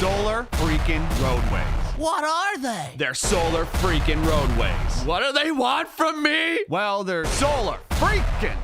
solar freaking roadways. What are they? They're solar freaking roadways. What do they want from me? Well, they're solar freaking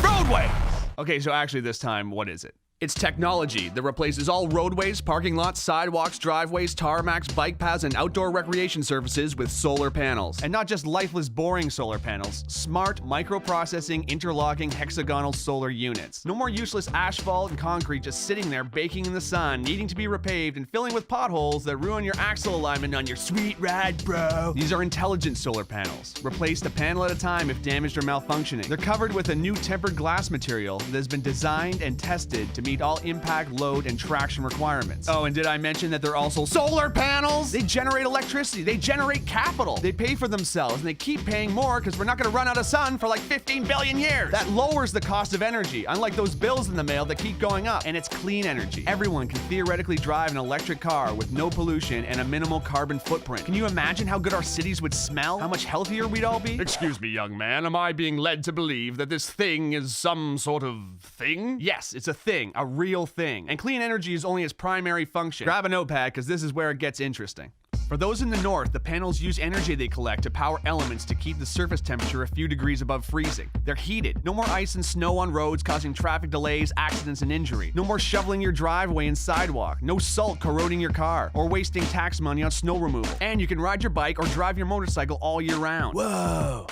roadways. Okay, so actually this time, what is it? It's technology that replaces all roadways, parking lots, sidewalks, driveways, tarmacs, bike paths, and outdoor recreation surfaces with solar panels. And not just lifeless, boring solar panels. Smart, microprocessing, interlocking, hexagonal solar units. No more useless asphalt and concrete just sitting there baking in the sun, needing to be repaved and filling with potholes that ruin your axle alignment on your sweet ride, bro. These are intelligent solar panels. Replaced a panel at a time if damaged or malfunctioning. They're covered with a new tempered glass material that has been designed and tested to meet all impact, load, and traction requirements. Oh, and did I mention that they're also solar panels? They generate electricity, they generate capital, they pay for themselves, and they keep paying more because we're not gonna run out of sun for like 15 billion years. That lowers the cost of energy, unlike those bills in the mail that keep going up. And it's clean energy. Everyone can theoretically drive an electric car with no pollution and a minimal carbon footprint. Can you imagine how good our cities would smell? How much healthier we'd all be? Excuse me, young man, am I being led to believe that this thing is some sort of thing? Yes, it's a thing. A real thing. And clean energy is only its primary function. Grab a notepad, because this is where it gets interesting. For those in the north, the panels use energy they collect to power elements to keep the surface temperature a few degrees above freezing. They're heated. No more ice and snow on roads causing traffic delays, accidents, and injury. No more shoveling your driveway and sidewalk. No salt corroding your car or wasting tax money on snow removal. And you can ride your bike or drive your motorcycle all year round. Whoa!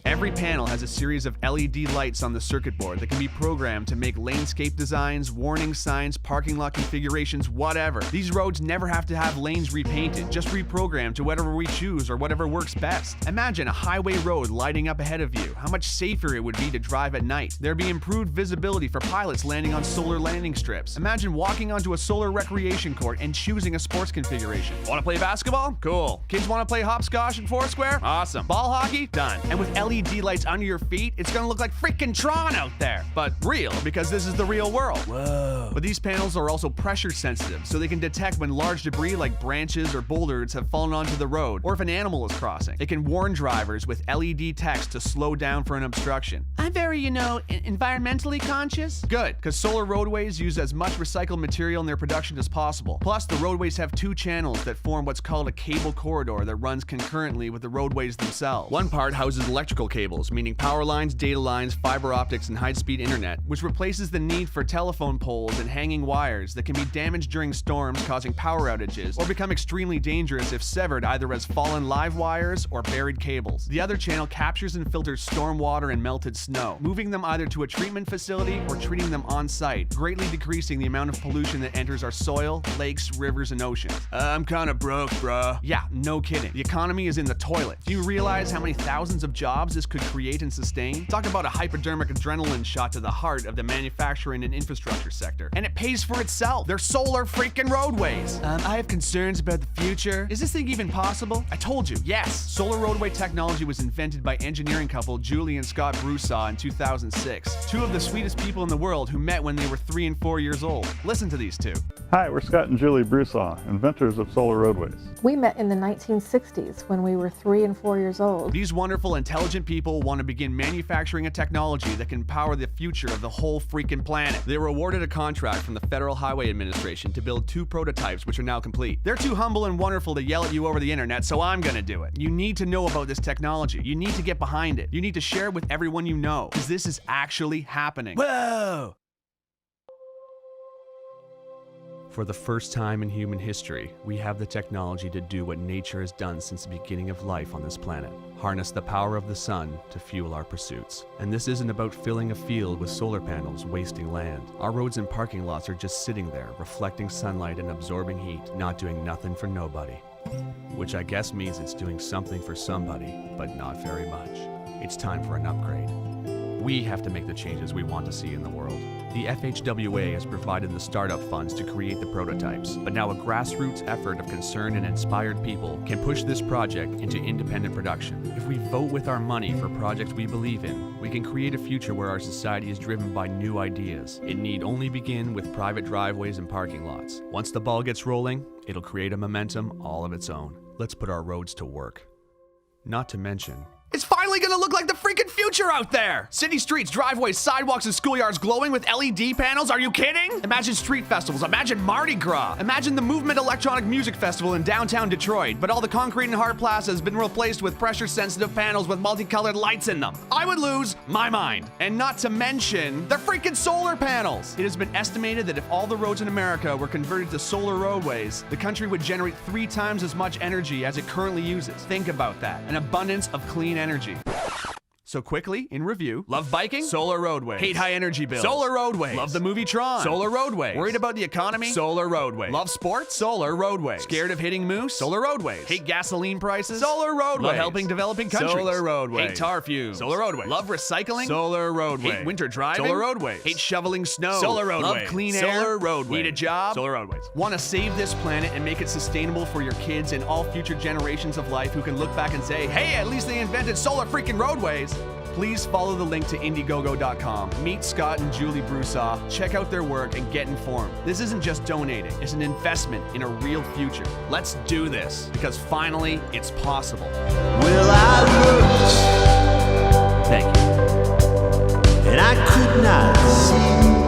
Every panel has a series of LED lights on the circuit board that can be programmed to make landscape designs, warning signs, parking lot configurations, whatever. These roads never have to have lanes repainted, just reprogrammed to whatever we choose or whatever works best. Imagine a highway road lighting up ahead of you. How much safer it would be to drive at night. There'd be improved visibility for pilots landing on solar landing strips. Imagine walking onto a solar recreation court and choosing a sports configuration. Want to play basketball? Cool. Kids want to play hopscotch in Foursquare? Awesome. Ball hockey? Done. And with LED lights under your feet, it's gonna look like freaking Tron out there. But real, because this is the real world. Whoa. But these panels are also pressure sensitive, so they can detect when large debris like branches or boulders have fallen onto the road, or if an animal is crossing. It can warn drivers with LED text to slow down for an obstruction. I'm very, environmentally conscious. Good, because solar roadways use as much recycled material in their production as possible. Plus, the roadways have two channels that form what's called a cable corridor that runs concurrently with the roadways themselves. One part houses electrical cables, meaning power lines, data lines, fiber optics, and high-speed internet, which replaces the need for telephone poles and hanging wires that can be damaged during storms, causing power outages, or become extremely dangerous if severed either as fallen live wires or buried cables. The other channel captures and filters storm water and melted snow, moving them either to a treatment facility or treating them on-site, greatly decreasing the amount of pollution that enters our soil, lakes, rivers, and oceans. I'm kinda broke, bruh. Yeah, no kidding. The economy is in the toilet. Do you realize how many thousands of jobs this could create and sustain? Talk about a hypodermic adrenaline shot to the heart of the manufacturing and infrastructure sector. And it pays for itself. They're solar freaking roadways. I have concerns about the future. Is this thing even possible? I told you, yes. Solar roadway technology was invented by engineering couple Julie and Scott Brusaw in 2006. Two of the sweetest people in the world who met when they were 3 and 4 years old. Listen to these two. Hi, we're Scott and Julie Brusaw, inventors of solar roadways. We met in the 1960s when we were 3 and 4 years old. These wonderful, intelligent people want to begin manufacturing a technology that can power the future of the whole freaking planet. They were awarded a contract from the Federal Highway Administration to build 2 prototypes, which are now complete. They're too humble and wonderful to yell at you over the internet, so I'm gonna do it. You need to know about this technology. You need to get behind it. You need to share it with everyone you know, because this is actually happening. Whoa! For the first time in human history, we have the technology to do what nature has done since the beginning of life on this planet. Harness the power of the sun to fuel our pursuits. And this isn't about filling a field with solar panels, wasting land. Our roads and parking lots are just sitting there, reflecting sunlight and absorbing heat, not doing nothing for nobody. Which I guess means it's doing something for somebody, but not very much. It's time for an upgrade. We have to make the changes we want to see in the world. The FHWA has provided the startup funds to create the prototypes, but now a grassroots effort of concerned and inspired people can push this project into independent production. If we vote with our money for projects we believe in, we can create a future where our society is driven by new ideas. It need only begin with private driveways and parking lots. Once the ball gets rolling, it'll create a momentum all of its own. Let's put our roads to work. Not to mention, it's finally finally gonna look like the freaking future out there. City streets, driveways, sidewalks, and schoolyards glowing with LED panels. Are you kidding? Imagine street festivals. Imagine Mardi Gras. Imagine the Movement Electronic Music Festival in downtown Detroit, but all the concrete in Hart Plaza has been replaced with pressure-sensitive panels with multicolored lights in them. I would lose my mind. And not to mention the freaking solar panels. It has been estimated that if all the roads in America were converted to solar roadways, the country would generate 3 times as much energy as it currently uses. Think about that. An abundance of clean energy. So quickly, in review, love biking? Solar Roadways. Hate high energy bills? Solar Roadways. Love the movie Tron? Solar Roadways. Worried about the economy? Solar Roadways. Love sports? Solar Roadways. Scared of hitting moose? Solar Roadways. Hate gasoline prices? Solar Roadways. Love helping developing countries? Solar Roadways. Hate tar fumes? Solar Roadways. Love recycling? Solar Roadways. Hate winter driving? Solar Roadways. Hate shoveling snow? Solar Roadways. Love clean air? Solar Roadways. Need a job? Solar Roadways. Want to save this planet and make it sustainable for your kids and all future generations of life who can look back and say, hey, at least they invented solar freaking roadways? Please follow the link to Indiegogo.com. Meet Scott and Julie Brusaw, check out their work, and get informed. This isn't just donating, it's an investment in a real future. Let's do this, because finally, it's possible. Well, I looked, Thank you. and I could not see